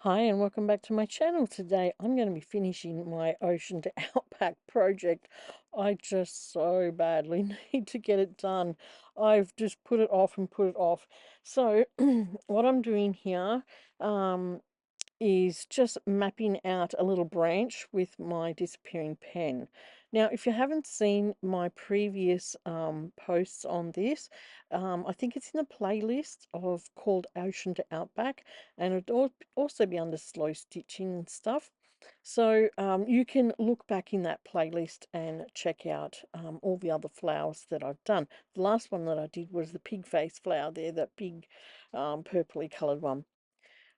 Hi and welcome back to my channel. Today I'm going to be finishing my Ocean to Outback project. I just so badly need to get it done. I've just put it off and put it off. So what I'm doing here um, is just mapping out a little branch with my disappearing pen. Now, if you haven't seen my previous posts on this, I think it's in a playlist of called Ocean to Outback, and it'll also be under slow stitching and stuff. So you can look back in that playlist and check out all the other flowers that I've done. The last one that I did was the pig face flower there, that big purpley coloured one.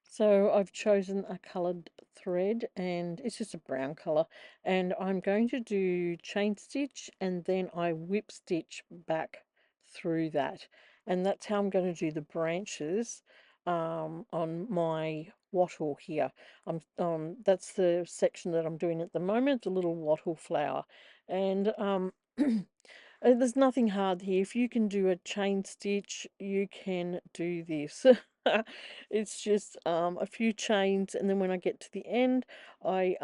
So I've chosen a coloured thread and it's just a brown colour, and I'm going to do chain stitch and then I whip stitch back through that, and that's how I'm going to do the branches on my wattle here. That's the section that I'm doing at the moment, the little wattle flower. And there's nothing hard here. If you can do a chain stitch, you can do this. It's just a few chains, and then when I get to the end, I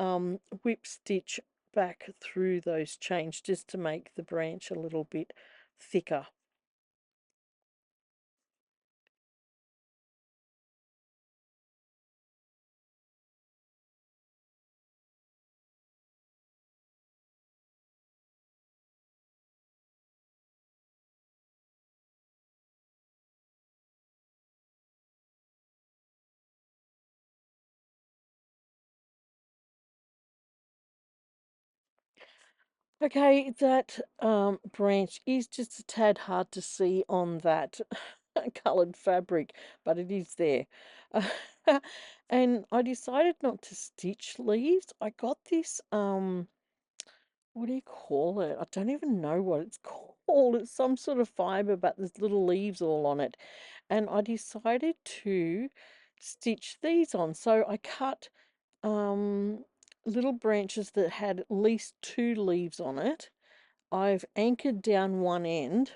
whip stitch back through those chains just to make the branch a little bit thicker. Okay, that branch is just a tad hard to see on that coloured fabric, but it is there. And I decided not to stitch leaves. I got this what do you call it? I don't even know what it's called. It's some sort of fiber, but there's little leaves all on it. And I decided to stitch these on. So I cut um, little branches that had at least two leaves on it. I've anchored down one end,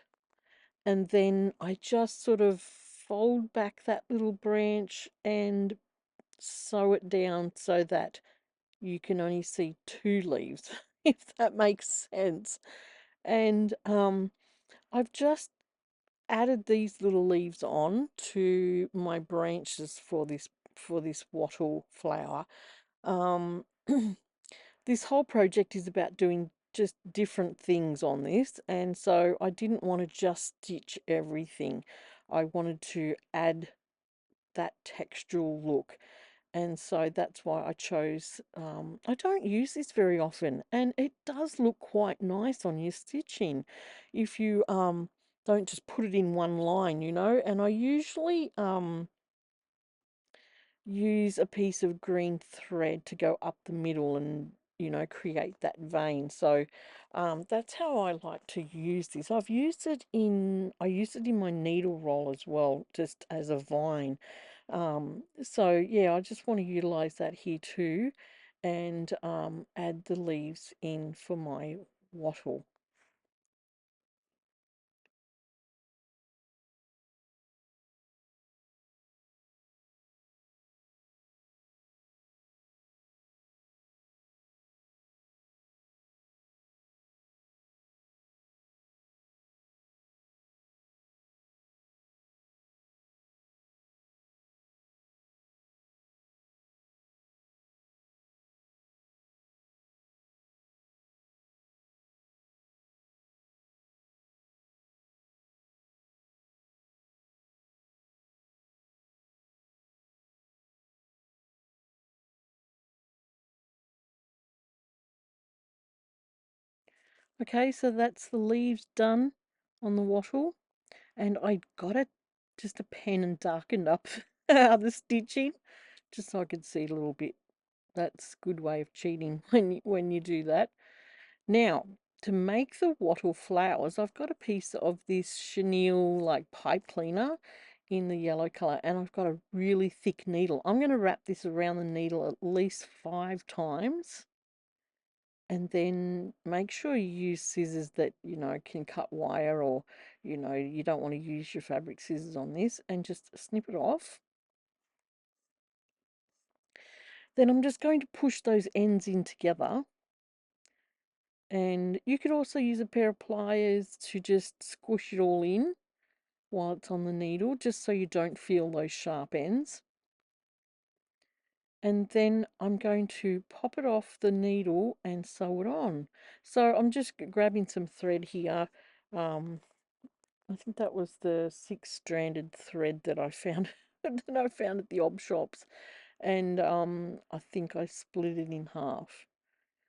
and then I just sort of fold back that little branch and sew it down so that you can only see two leaves, if that makes sense. And I've just added these little leaves on to my branches for this wattle flower. Um, this whole project is about doing just different things on this, and so I didn't want to just stitch everything. I wanted to add that textural look, and so that's why I chose. I don't use this very often, and it does look quite nice on your stitching if you don't just put it in one line, you know. And I usually use a piece of green thread to go up the middle and, you know, create that vein. So that's how I like to use this. I used it in my needle roll as well, just as a vine. So yeah, I just want to utilize that here too, and add the leaves in for my wattle. Okay, so that's the leaves done on the wattle, and I got it just a pen and darkened up the stitching just so I could see a little bit. That's a good way of cheating when you do that. Now, to make the wattle flowers, I've got a piece of this chenille like pipe cleaner in the yellow color, and I've got a really thick needle. I'm going to wrap this around the needle at least 5 times, and then make sure you use scissors that, you know, can cut wire, or, you know, you don't want to use your fabric scissors on this, and just snip it off. Then I'm just going to push those ends in together. And you could also use a pair of pliers to just squish it all in while it's on the needle, just so you don't feel those sharp ends. And then I'm going to pop it off the needle and sew it on. So I'm just grabbing some thread here. I think that was the 6-stranded thread that I found that I found at the Opshops, and I think I split it in half.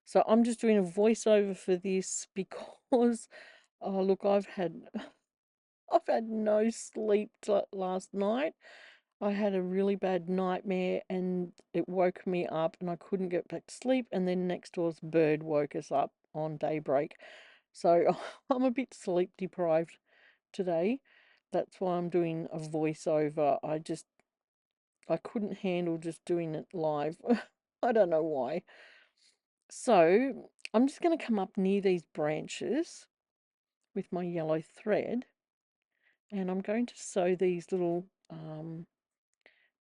So I'm just doing a voiceover for this because oh look, I've had no sleep last night. I had a really bad nightmare and it woke me up and I couldn't get back to sleep, and then next door's bird woke us up on daybreak. So I'm a bit sleep deprived today. That's why I'm doing a voiceover. I couldn't handle just doing it live. I don't know why. So I'm just going to come up near these branches with my yellow thread, and I'm going to sew these little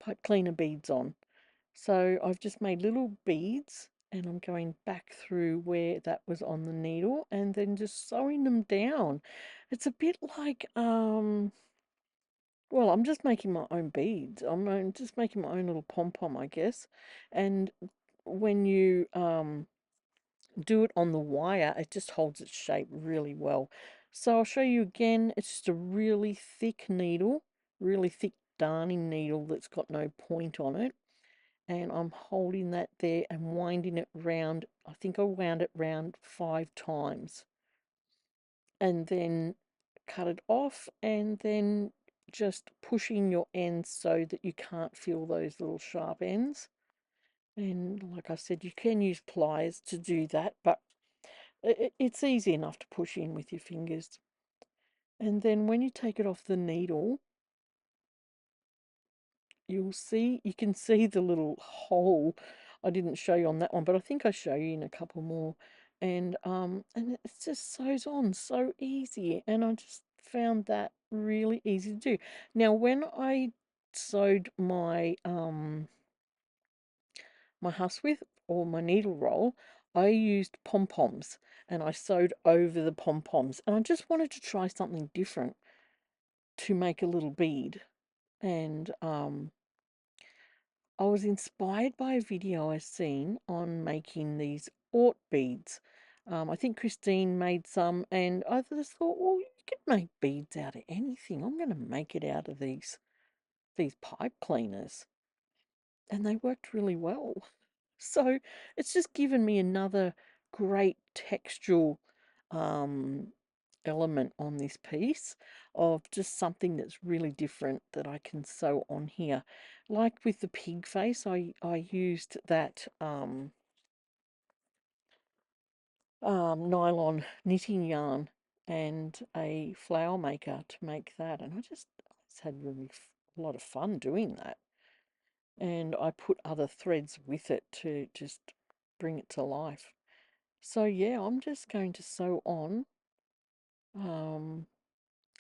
pipe cleaner beads on. So I've just made little beads and I'm going back through where that was on the needle and then just sewing them down. It's a bit like well, I'm just making my own beads. Just making my own little pom-pom, I guess. And when you do it on the wire, it just holds its shape really well. So I'll show you again. It's just a really thick needle, really thick darning needle that's got no point on it. And I'm holding that there and winding it round. I think I wound it round 5 times. And then cut it off, and then just pushing your ends so that you can't feel those little sharp ends. And like I said, you can use pliers to do that, but it's easy enough to push in with your fingers. And then when you take it off the needle, you can see the little hole. I didn't show you on that one, but I think I show you in a couple more. And it just sews on so easy, and I just found that really easy to do. Now when I sewed my huswith or my needle roll, I used pom-poms and I sewed over the pom-poms, and I just wanted to try something different to make a little bead. And I was inspired by a video I seen on making these Ort beads. I think Christine made some, and I just thought, well, you could make beads out of anything. I'm going to make it out of these pipe cleaners, and they worked really well. So it's just given me another great textual um, element on this piece of just something that's really different that I can sew on here. Like with the pig face, I used that nylon knitting yarn and a flower maker to make that, and I just had really a lot of fun doing that. And I put other threads with it to just bring it to life. So yeah, I'm just going to sew on um,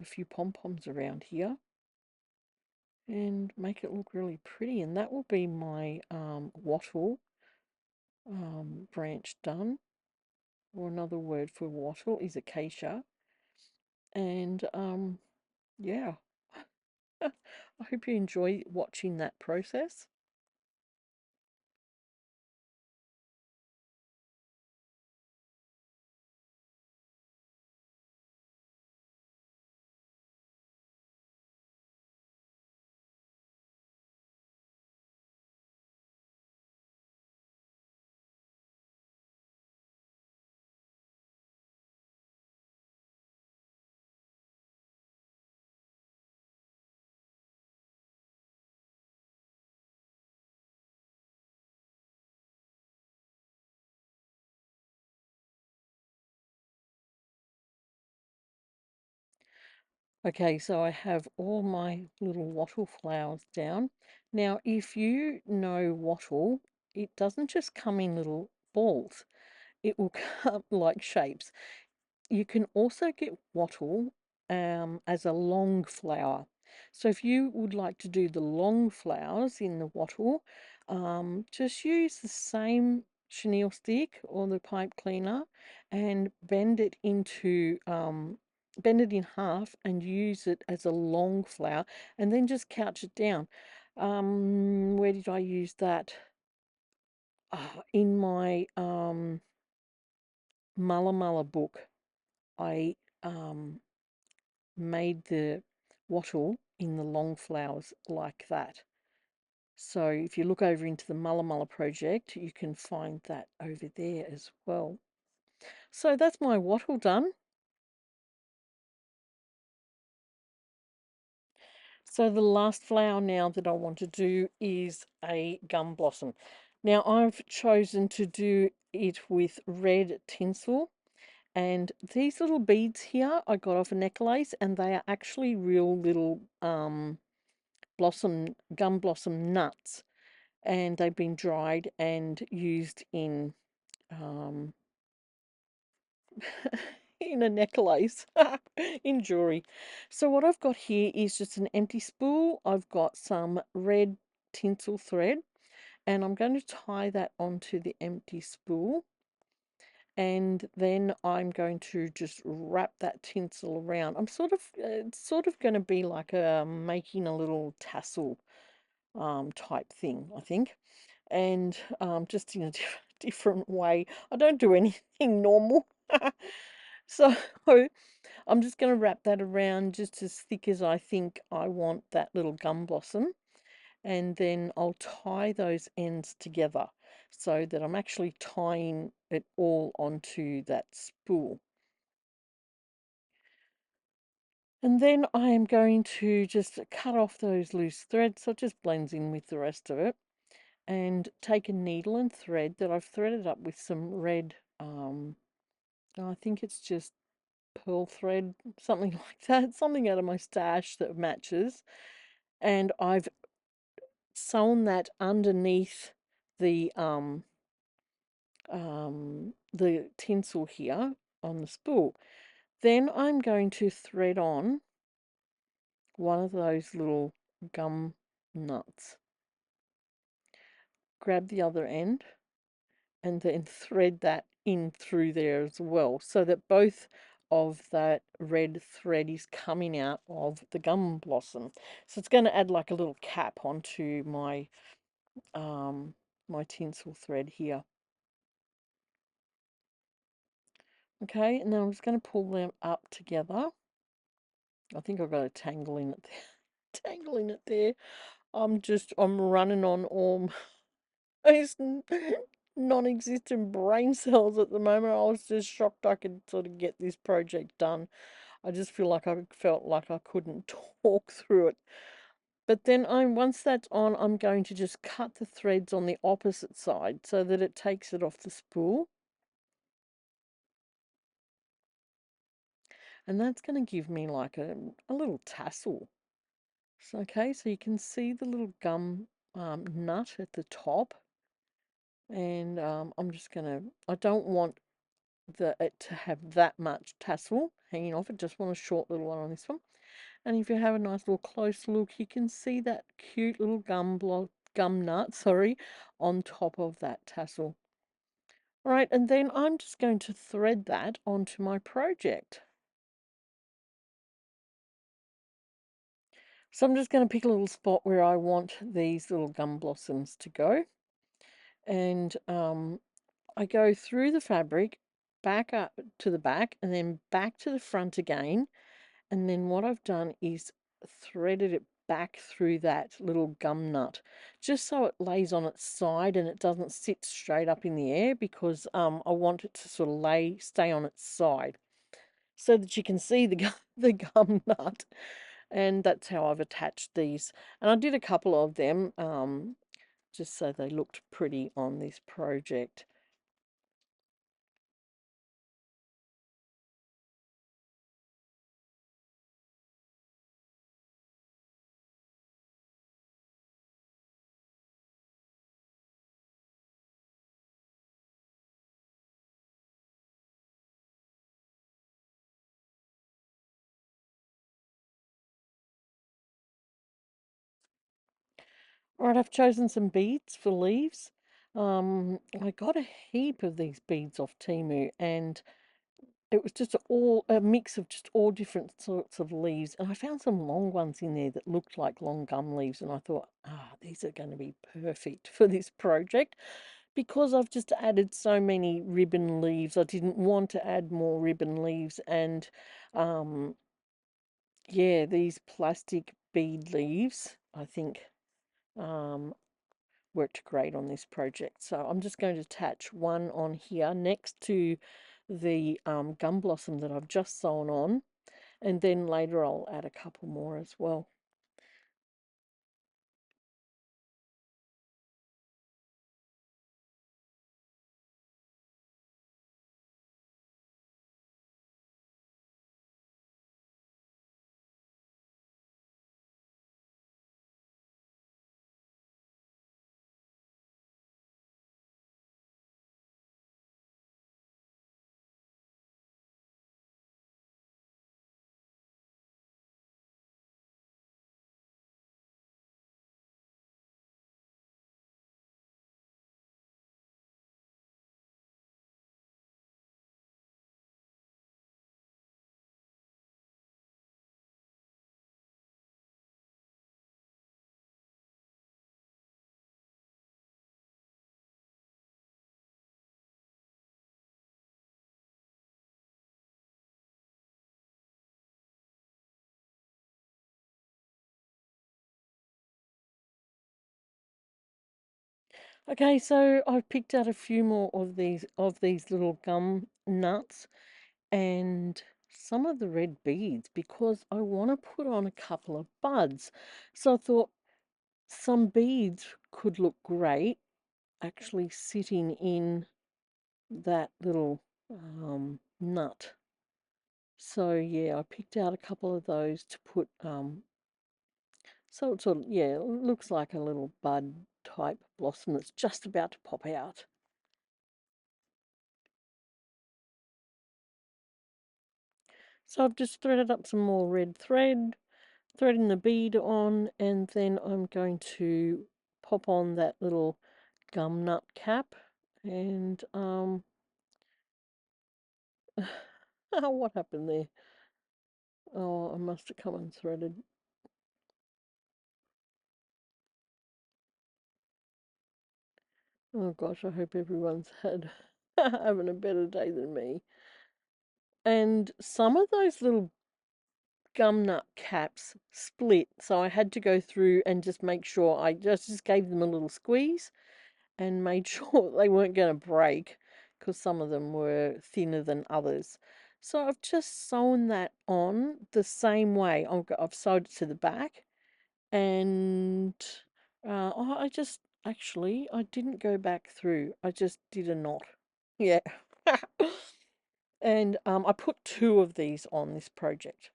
a few pom-poms around here and make it look really pretty, and that will be my wattle branch done, or another word for wattle is acacia. And yeah, I hope you enjoy watching that process. Okay, so I have all my little wattle flowers down. Now, if you know wattle, it doesn't just come in little balls. It will come like shapes. You can also get wattle as a long flower. So if you would like to do the long flowers in the wattle, just use the same chenille stick or the pipe cleaner and bend it in half and use it as a long flower, and then just couch it down. Where did I use that? In my Mulla Mulla book, I made the wattle in the long flowers like that. So if you look over into the Mulla Mulla project, you can find that over there as well. So that's my wattle done. So the last flower now that I want to do is a gum blossom. Now I've chosen to do it with red tinsel, and these little beads here I got off a necklace, and they are actually real little gum blossom nuts, and they've been dried and used in um, in a necklace in jewelry. So what I've got here is just an empty spool. I've got some red tinsel thread, and I'm going to tie that onto the empty spool, and then I'm going to just wrap that tinsel around. It's sort of going to be like making a little tassel type thing, I think, and just in a different way. I don't do anything normal. So I'm just going to wrap that around just as thick as I think I want that little gum blossom, and then I'll tie those ends together so that I'm actually tying it all onto that spool. And then I am going to just cut off those loose threads so it just blends in with the rest of it, and take a needle and thread that I've threaded up with some red, I think it's just pearl thread, something like that, something out of my stash that matches. And I've sewn that underneath the tinsel here on the spool. Then I'm going to thread on one of those little gum nuts, grab the other end, and then thread that in through there as well, so that both of that red thread is coming out of the gum blossom. So it's going to add like a little cap onto my tinsel thread here. Okay, and then I'm just going to pull them up together. I think I've got a tangle in it there. Tangle in it there. I'm running on all these non-existent brain cells at the moment. I was just shocked I could sort of get this project done. I just felt like I couldn't talk through it. But then once that's on, I'm going to just cut the threads on the opposite side so that it takes it off the spool. And that's going to give me like a little tassel. So, okay, so you can see the little gum nut at the top. And I don't want it to have that much tassel hanging off it. Just want a short little one on this one. And if you have a nice little close look, you can see that cute little gum nut, sorry, on top of that tassel. All right, and then I'm just going to thread that onto my project. So I'm just going to pick a little spot where I want these little gum blossoms to go. And I go through the fabric, back up to the back, and then back to the front again. And then what I've done is threaded it back through that little gum nut, just so it lays on its side and it doesn't sit straight up in the air, because I want it to sort of stay on its side so that you can see the gum nut. And that's how I've attached these. And I did a couple of them just so they looked pretty on this project. All right, I've chosen some beads for leaves. I got a heap of these beads off Temu, and it was just all a mix of just all different sorts of leaves. And I found some long ones in there that looked like long gum leaves, and I thought, these are going to be perfect for this project because I've just added so many ribbon leaves. I didn't want to add more ribbon leaves, and um, yeah, these plastic bead leaves, I think. Um, Worked great on this project. So I'm just going to attach one on here next to the gum blossom that I've just sewn on, and then later I'll add a couple more as well. Okay, so I've picked out a few more of these little gum nuts and some of the red beads because I want to put on a couple of buds. So I thought some beads could look great actually sitting in that little nut. So yeah, I picked out a couple of those to put so it sort of, yeah, it looks like a little bud type blossom that's just about to pop out. So I've just threaded up some more red thread, threading the bead on, and then I'm going to pop on that little gum nut cap and what happened there? Oh, I must have come unthreaded. Oh gosh, I hope everyone's had having a better day than me. And some of those little gum nut caps split, so I had to go through and just make sure I just gave them a little squeeze and made sure they weren't going to break because some of them were thinner than others. So I've just sewn that on the same way. I've sewed it to the back, and I just actually I didn't go back through. I just did a knot. Yeah. And I put two of these on this project.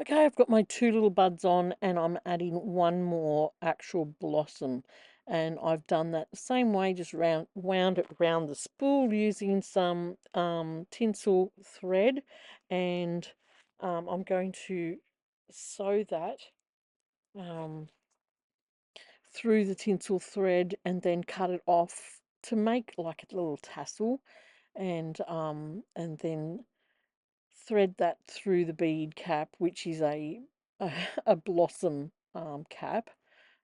Okay, I've got my two little buds on and I'm adding one more actual blossom. And I've done that the same way, just wound it around the spool using some tinsel thread. And I'm going to sew that um, through the tinsel thread and then cut it off to make like a little tassel, and then thread that through the bead cap, which is a blossom cap,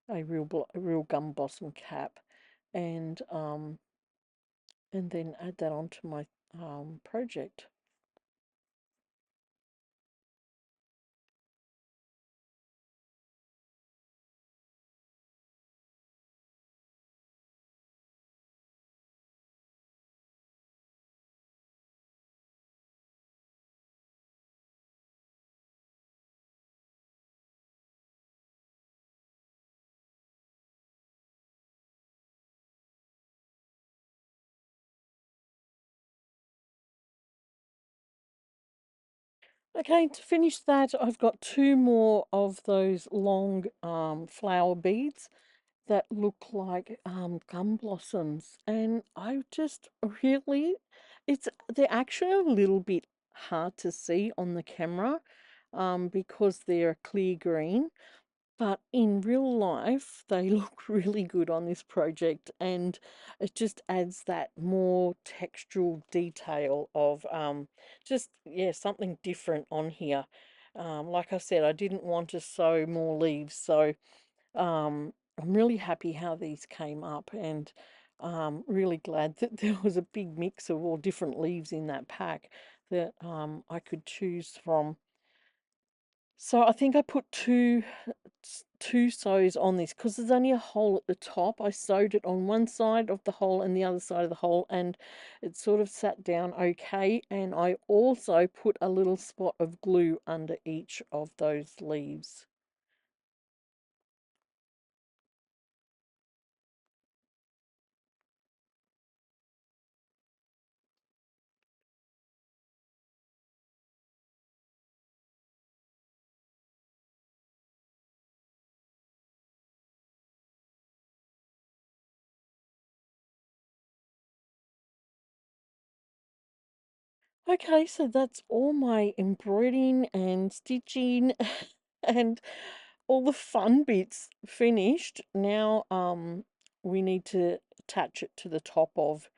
a real gum blossom cap, and then add that onto my project. Okay, to finish that, I've got two more of those long flower beads. that look like gum blossoms, and I just really, they're actually a little bit hard to see on the camera, because they're clear green, but in real life they look really good on this project, and it just adds that more textural detail of just, yeah, something different on here. Like I said, I didn't want to sow more leaves, so I'm really happy how these came up, and really glad that there was a big mix of all different leaves in that pack that I could choose from. So I think I put two sows on this because there's only a hole at the top. I sewed it on one side of the hole and the other side of the hole, and it sort of sat down okay. And I also put a little spot of glue under each of those leaves. Okay, so that's all my embroidering and stitching and all the fun bits finished. Now we need to attach it to the top of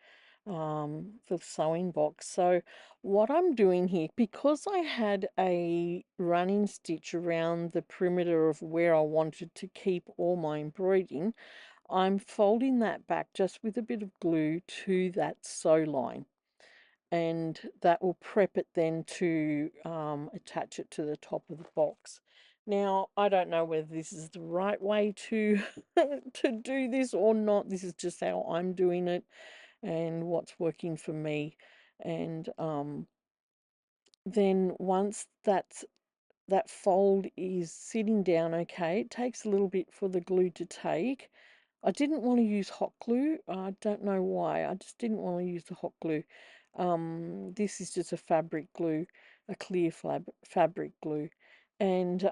the sewing box. So what I'm doing here, because I had a running stitch around the perimeter of where I wanted to keep all my embroidering, I'm folding that back just with a bit of glue to that sew line, and that will prep it then to attach it to the top of the box. Now, I don't know whether this is the right way to to do this or not. This is just how I'm doing it and what's working for me. And then once that fold is sitting down okay, it takes a little bit for the glue to take. I didn't want to use hot glue. I don't know why. I just didn't want to use the hot glue. This is just a fabric glue, a clear fabric glue. And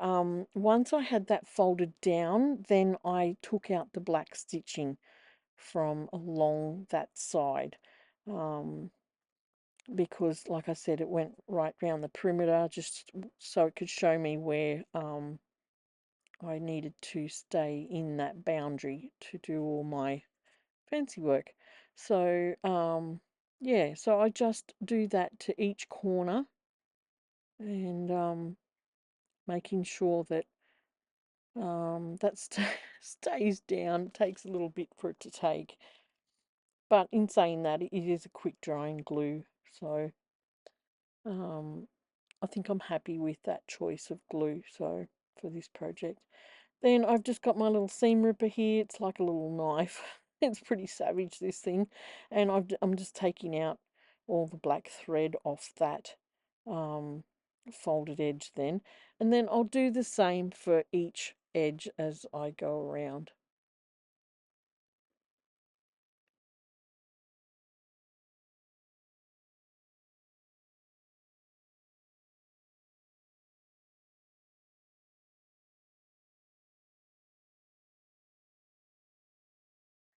once I had that folded down, then I took out the black stitching from along that side. Um, because, like I said, it went right round the perimeter just so it could show me where I needed to stay in that boundary to do all my fancy work. So, yeah, so I just do that to each corner, and making sure that that stays down. It takes a little bit for it to take. But in saying that, it is a quick drying glue. So, um, I think I'm happy with that choice of glue, so for this project. Then I've just got my little seam ripper here. It's like a little knife. It's pretty savage, this thing. And I'm just taking out all the black thread off that um, folded edge then. And then I'll do the same for each edge as I go around.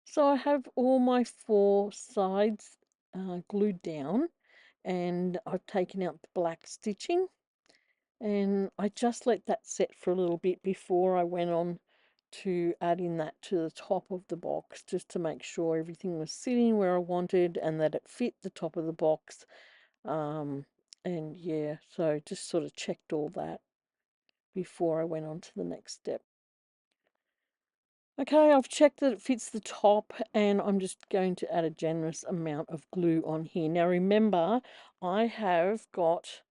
So I have all my four sides glued down, and I've taken out the black stitching, and I just let that set for a little bit before I went on to adding that to the top of the box, just to make sure everything was sitting where I wanted and that it fit the top of the box. Um, and yeah, so just sort of checked all that before I went on to the next step. Okay, I've checked that it fits the top, and I'm just going to add a generous amount of glue on here. Now remember, I have got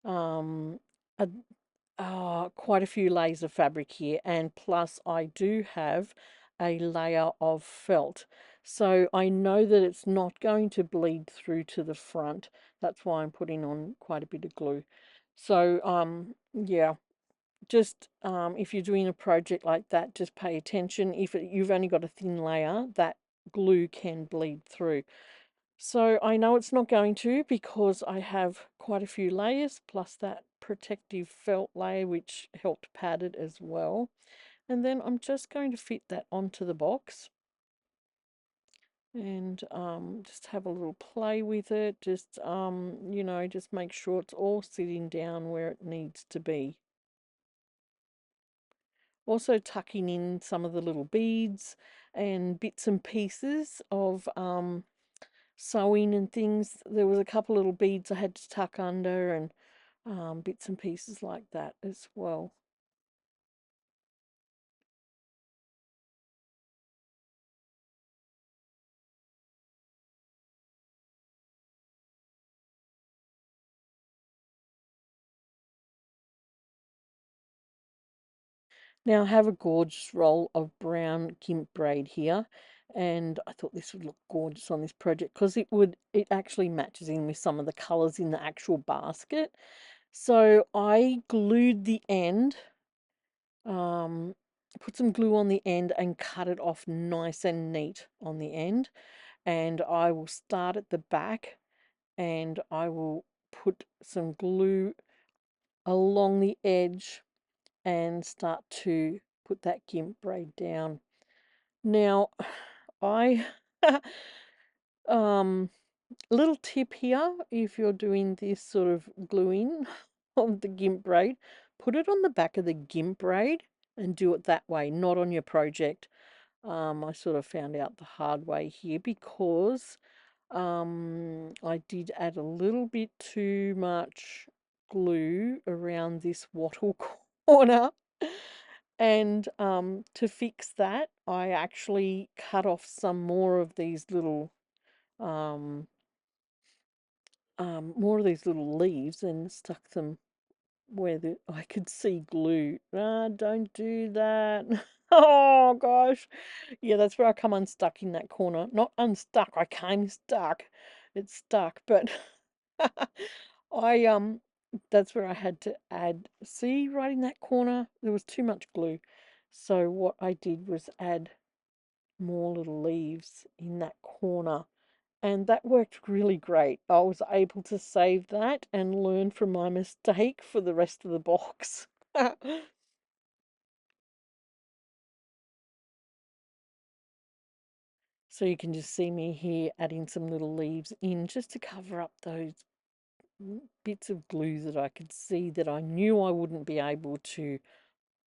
um, a quite a few layers of fabric here, and plus I do have a layer of felt. So I know that it's not going to bleed through to the front. That's why I'm putting on quite a bit of glue. So yeah, just if you're doing a project like that, just pay attention. If you've only got a thin layer, that glue can bleed through. So I know it's not going to, because I have quite a few layers plus that protective felt layer which helped pad it as well. And then I'm just going to fit that onto the box and just have a little play with it. Just, you know, just make sure it's all sitting down where it needs to be. Also tucking in some of the little beads and bits and pieces of sewing and things. There was a couple little beads I had to tuck under and bits and pieces like that as well. Now I have a gorgeous roll of brown gimp braid here, and I thought this would look gorgeous on this project because it actually matches in with some of the colours in the actual basket. So I glued the end, um, put some glue on the end and cut it off nice and neat on the end. And I will start at the back and I will put some glue along the edge and start to put that gimp braid down. Now, I um little tip here, if you're doing this sort of gluing of the gimp braid, put it on the back of the gimp braid and do it that way, not on your project. I sort of found out the hard way here because I did add a little bit too much glue around this wattle corner. And to fix that, I actually cut off some um, more of these little leaves and stuck them where I could see glue. Ah, don't do that. Oh gosh. Yeah, that's where I come unstuck in that corner. Not unstuck, I came stuck. It's stuck, but I that's where I had to add, see right in that corner, there was too much glue. So what I did was add more little leaves in that corner. And that worked really great. I was able to save that and learn from my mistake for the rest of the box. So you can just see me here adding some little leaves in just to cover up those bits of glue that I could see that I knew I wouldn't be able to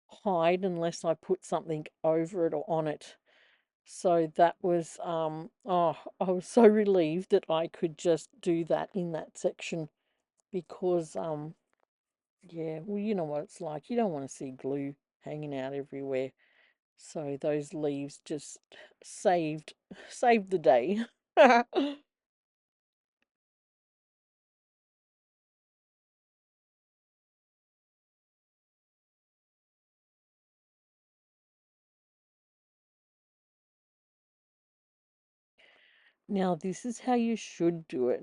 hide unless I put something over it or on it. So that was, oh, I was so relieved that I could just do that in that section because, yeah, well, you know what it's like. You don't want to see glue hanging out everywhere. So those leaves just saved the day. Now, this is how you should do it.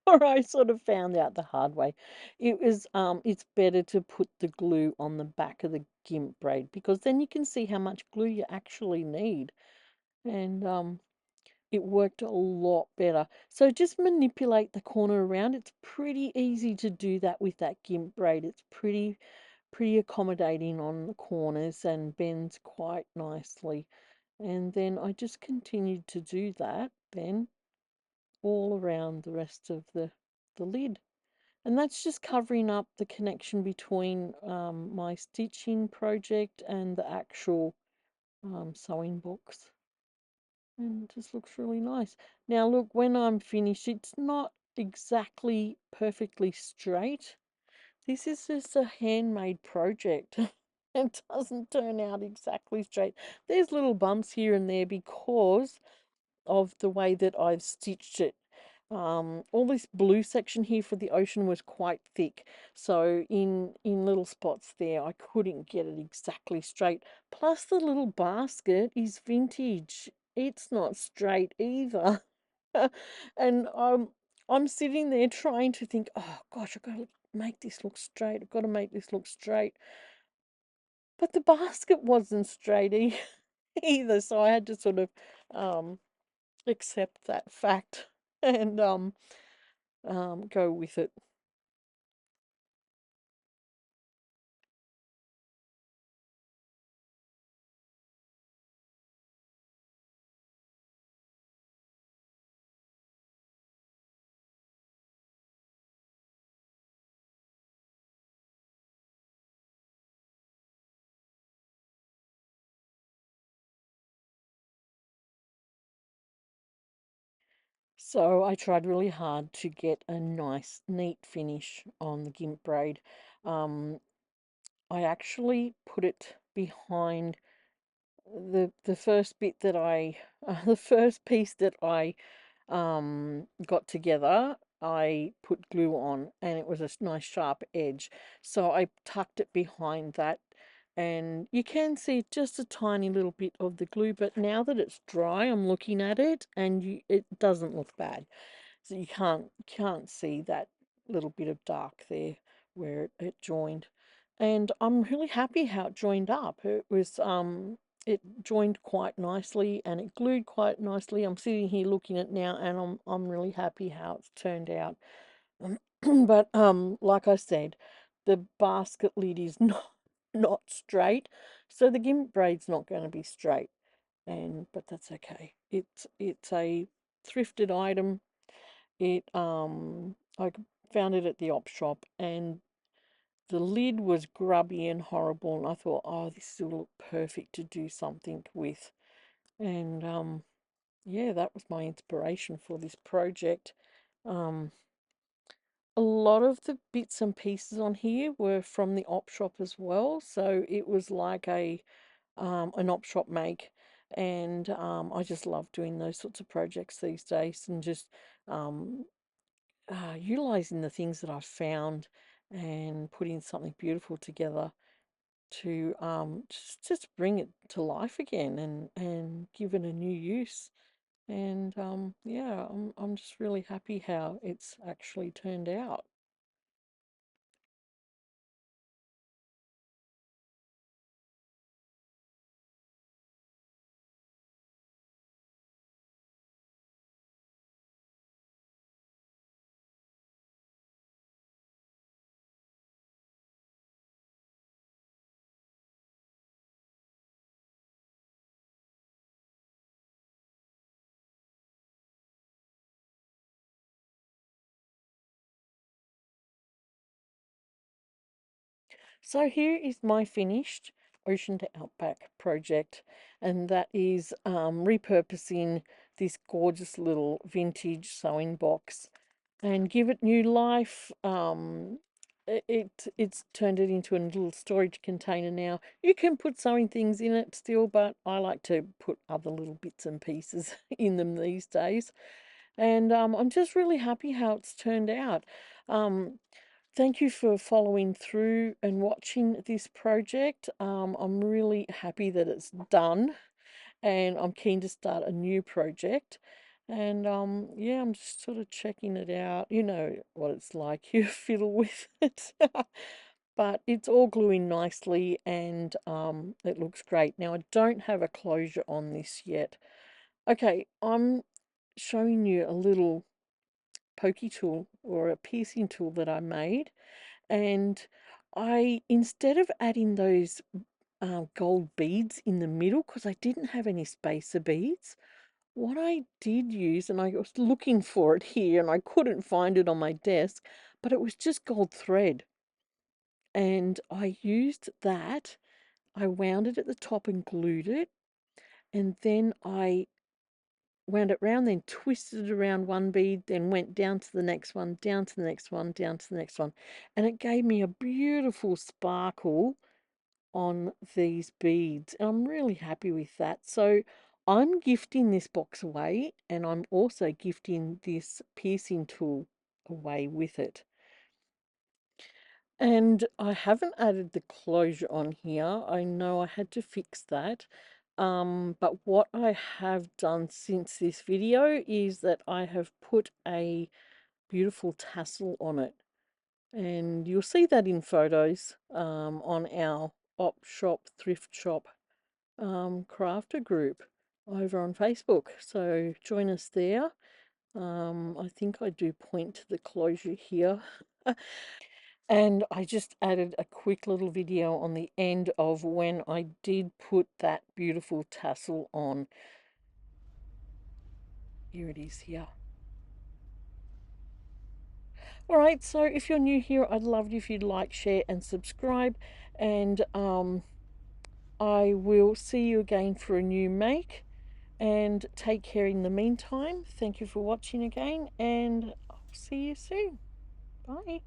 Or I sort of found out the hard way. It's better to put the glue on the back of the gimp braid because then you can see how much glue you actually need. And it worked a lot better. So just manipulate the corner around. It's pretty easy to do that with that gimp braid. It's pretty accommodating on the corners and bends quite nicely. And then I just continued to do that then all around the rest of the lid. And that's just covering up the connection between my stitching project and the actual sewing box. And it just looks really nice. Now look, when I'm finished, it's not exactly perfectly straight. This is just a handmade project. It doesn't turn out exactly straight. There's little bumps here and there because of the way that I've stitched it. All this blue section here for the ocean was quite thick, so in little spots there I couldn't get it exactly straight. Plus the little basket is vintage. It's not straight either. And I'm sitting there trying to think, oh gosh, I've got to make this look straight. I've got to make this look straight. But the basket wasn't straight either, so I had to sort of um accept that fact and go with it. So I tried really hard to get a nice, neat finish on the gimp braid. Um, I actually put it behind the first bit that I, the first piece that I got together. I put glue on, and it was a nice sharp edge. So I tucked it behind that, and you can see just a tiny little bit of the glue. But now that it's dry, I'm looking at it, and it doesn't look bad. So you can't see that little bit of dark there where it joined. And I'm really happy how it joined up. It joined quite nicely and it glued quite nicely. I'm sitting here looking at it now, and I'm really happy how it's turned out. But like I said, the basket lid is not straight, so the gimp braid's not going to be straight. But that's okay. It's a thrifted item. I found it at the Opshop, and the lid was grubby and horrible, and I thought, oh, this will look perfect to do something with. And yeah, that was my inspiration for this project. Um, a lot of the bits and pieces on here were from the Opshop as well, so it was like an Opshop make. And I just love doing those sorts of projects these days, and just um, utilizing the things that I've found and putting something beautiful together to just bring it to life again, and give it a new use. And yeah, I'm just really happy how it's actually turned out. So here is my finished Ocean to Outback project, and that is repurposing this gorgeous little vintage sewing box and give it new life. It's turned it into a little storage container now. You can put sewing things in it still, but I like to put other little bits and pieces in them these days. And I'm just really happy how it's turned out. Um, Thank you for following through and watching this project. I'm really happy that it's done, and I'm keen to start a new project. And yeah, I'm just sort of checking it out. You know what it's like, you fiddle with it. But it's all gluing nicely, and it looks great. Now, I don't have a closure on this yet. Okay, I'm showing you a little pokey tool, or a piercing tool, that I made. And instead of adding those gold beads in the middle, because I didn't have any spacer beads, what I did use, and I was looking for it here and I couldn't find it on my desk, but it was just gold thread. And I used that. I wound it at the top and glued it, and then I wound it round, then twisted it around one bead, then went down to the next one, down to the next one, down to the next one. And it gave me a beautiful sparkle on these beads. And I'm really happy with that. So I'm gifting this box away, and I'm also gifting this piercing tool away with it. And I haven't added the closure on here. I know I had to fix that. But what I have done since this video is that I have put a beautiful tassel on it. And you'll see that in photos on our Opshop Thrift Shop crafter group over on Facebook. So join us there. I think I do point to the closure here. And I just added a quick little video on the end of when I did put that beautiful tassel on. Here it is here. All right, so if you're new here, I'd love it if you'd like, share, and subscribe. And I will see you again for a new make. And take care in the meantime. Thank you for watching again, and I'll see you soon. Bye.